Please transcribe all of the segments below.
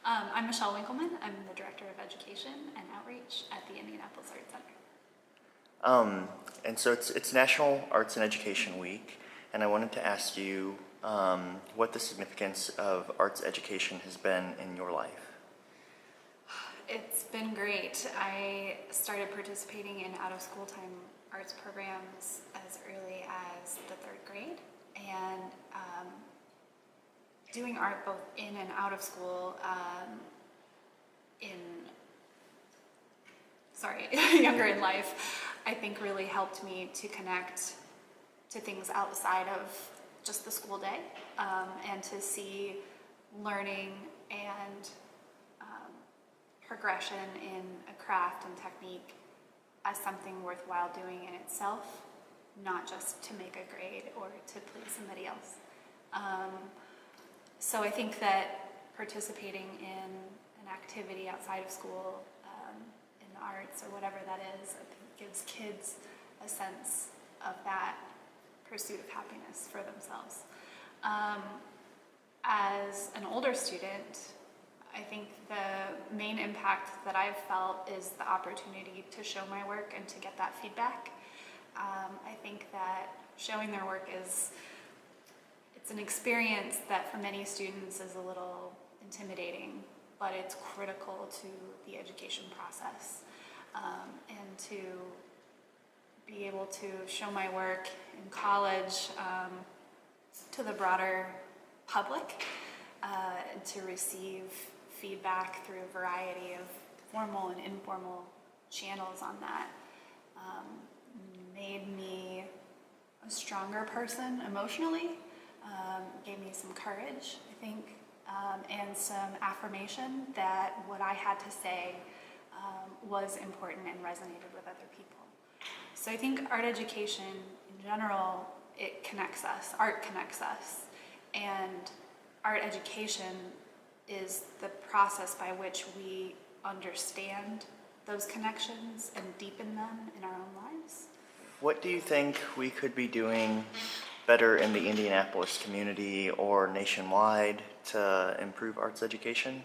I'm Michelle Winkelman. I'm the Director of Education and Outreach at the Indianapolis Arts Center. And so it's National Arts and Education Week, and I wanted to ask you what the significance of arts education has been in your life. It's been great. I started participating in out-of-school time arts programs as early as the third grade, and doing art both in and out of school younger in life, I think really helped me to connect to things outside of just the school day, and to see learning and progression in a craft and technique as something worthwhile doing in itself, not just to make a grade or to please somebody else. So I think that participating in an activity outside of school, in the arts or whatever that is, I think gives kids a sense of that pursuit of happiness for themselves. As an older student, I think the main impact that I've felt is the opportunity to show my work and to get that feedback. I think that showing their work it's an experience that for many students is a little intimidating, but it's critical to the education process. And to be able to show my work in college to the broader public, and to receive feedback through a variety of formal and informal channels on that, made me a stronger person emotionally, gave me some courage, I think, and some affirmation that what I had to say was important and resonated with other people. So I think art education in general, it connects us, art connects us, and art education is the process by which we understand those connections and deepen them in our own lives. What do you think we could be doing better in the Indianapolis community or nationwide to improve arts education?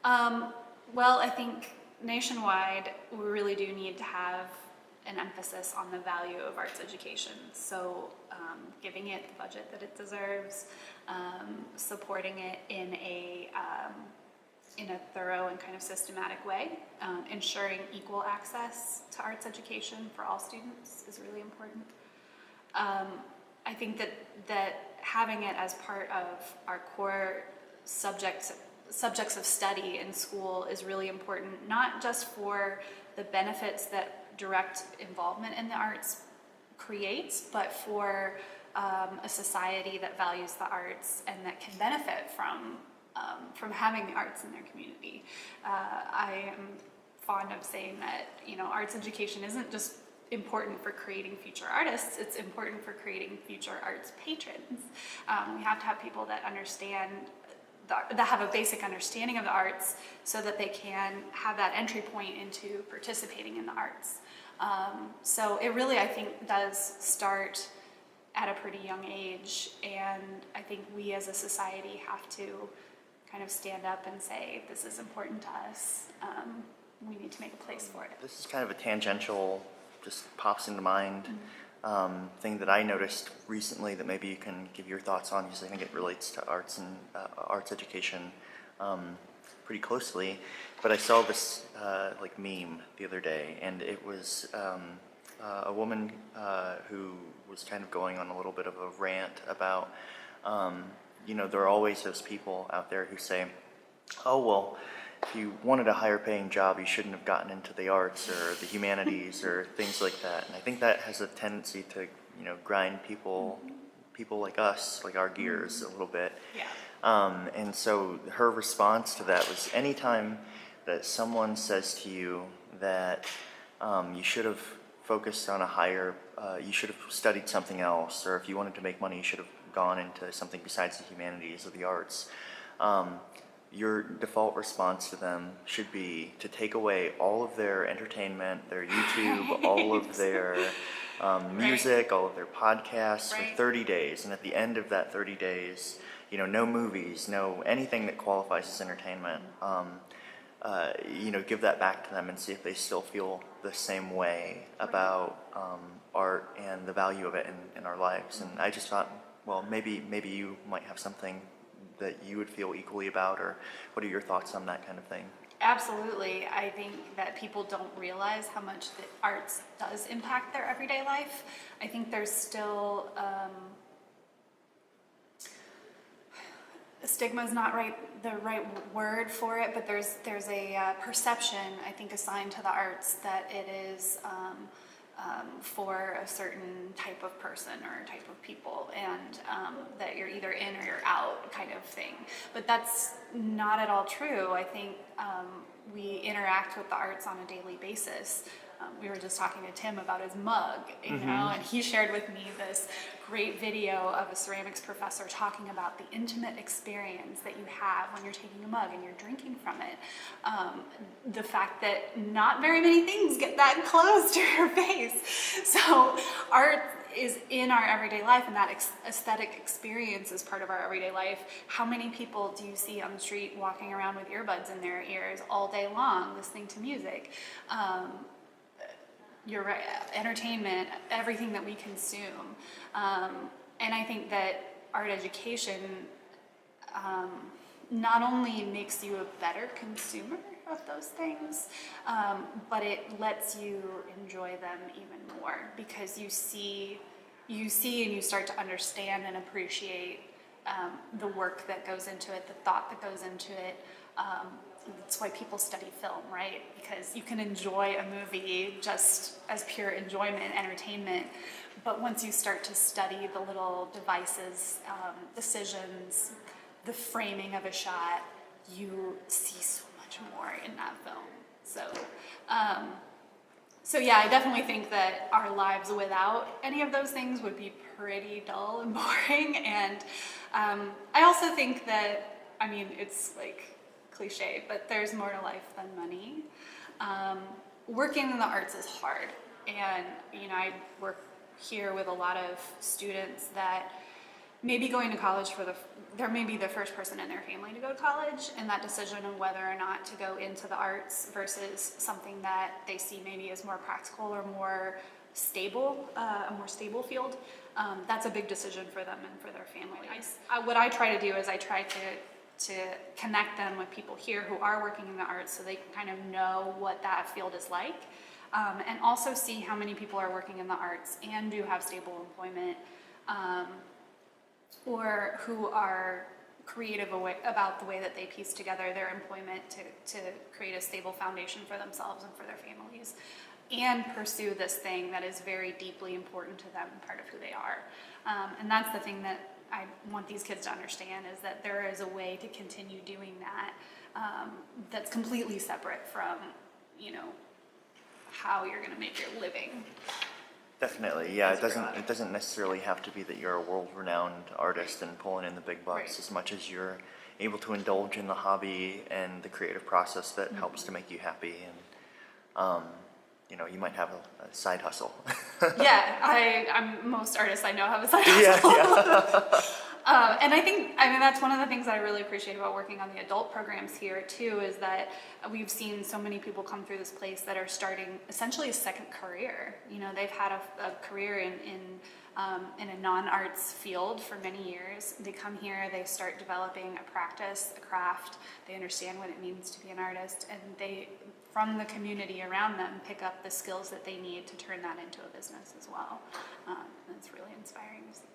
Well, I think nationwide, we really do need to have an emphasis on the value of arts education. So giving it the budget that it deserves, supporting it in a thorough and kind of systematic way, ensuring equal access to arts education for all students is really important. I think that having it as part of our core subjects of study in school is really important, not just for the benefits that direct involvement in the arts creates, but for a society that values the arts and that can benefit from having the arts in their community. I am fond of saying that, arts education isn't just important for creating future artists, it's important for creating future arts patrons. We have to have people that understand, that have a basic understanding of the arts so that they can have that entry point into participating in the arts. So it really, I think, does start at a pretty young age, and I think we as a society have to kind of stand up and say, this is important to us. We need to make a place for it. This is kind of a tangential, just pops into mind, thing that I noticed recently that maybe you can give your thoughts on, because I think it relates to arts and arts education pretty closely. But I saw this meme the other day, and it was a woman who was kind of going on a little bit of a rant about, there are always those people out there who say, oh, well, if you wanted a higher paying job, you shouldn't have gotten into the arts or the humanities or things like that. And I think that has a tendency to, grind people like us, like our gears a little bit. Yeah. And so her response to that was, anytime that someone says to you that you should have focused on you should have studied something else, or if you wanted to make money, you should have gone into something besides the humanities or the arts, your default response to them should be to take away all of their entertainment, their YouTube, all of their music, all of their podcasts for 30 days. And at the end of that 30 days, no movies, no anything that qualifies as entertainment. Give that back to them and see if they still feel the same way about art and the value of it in our lives. And I just thought, well, maybe you might have something that you would feel equally about, or what are your thoughts on that kind of thing? Absolutely. I think that people don't realize how much the arts does impact their everyday life. I think there's still stigma is not the right word for it, but there's a perception, I think, assigned to the arts that it is for a certain type of person or type of people, and that you're either in or you're out kind of thing. But that's not at all true. I think we interact with the arts on a daily basis. We were just talking to Tim about his mug, and he shared with me this great video of a ceramics professor talking about the intimate experience that you have when you're taking a mug and you're drinking from it. The fact that not very many things get that close to your face. So art is in our everyday life, and that aesthetic experience is part of our everyday life. How many people do you see on the street walking around with earbuds in their ears all day long, listening to music? You're right, entertainment, everything that we consume. And I think that art education not only makes you a better consumer of those things, but it lets you enjoy them even more, because you see and you start to understand and appreciate the work that goes into it, the thought that goes into it. That's why people study film, right? Because you can enjoy a movie just as pure enjoyment and entertainment, but once you start to study the little devices, decisions, the framing of a shot, you see so much more in that film. So yeah, I definitely think that our lives without any of those things would be pretty dull and boring. And I also think that, it's like cliche, but there's more to life than money. Working in the arts is hard, and I work here with a lot of students that may be going to college they're maybe the first person in their family to go to college, and that decision of whether or not to go into the arts versus something that they see maybe as more practical or more stable, a more stable field, that's a big decision for them and for their family. What I try to do is I try to connect them with people here who are working in the arts, so they can kind of know what that field is like, and also see how many people are working in the arts and do have stable employment, or who are creative about the way that they piece together their employment to create a stable foundation for themselves and for their families, and pursue this thing that is very deeply important to them and part of who they are. And that's the thing that I want these kids to understand, is that there is a way to continue doing that, that's completely separate from, how you're going to make your living. Definitely, yeah. It doesn't necessarily have to be that you're a world-renowned artist and pulling in the big bucks, Right. as much as you're able to indulge in the hobby and the creative process that helps to make you happy. And you might have a side hustle. Yeah, most artists I know have a side hustle. Yeah. And I think, that's one of the things that I really appreciate about working on the adult programs here too, is that we've seen so many people come through this place that are starting essentially a second career. They've had a career in a non-arts field for many years. They come here, they start developing a practice, a craft, they understand what it means to be an artist, and they, from the community around them, pick up the skills that they need to turn that into a business as well. And it's really inspiring to see.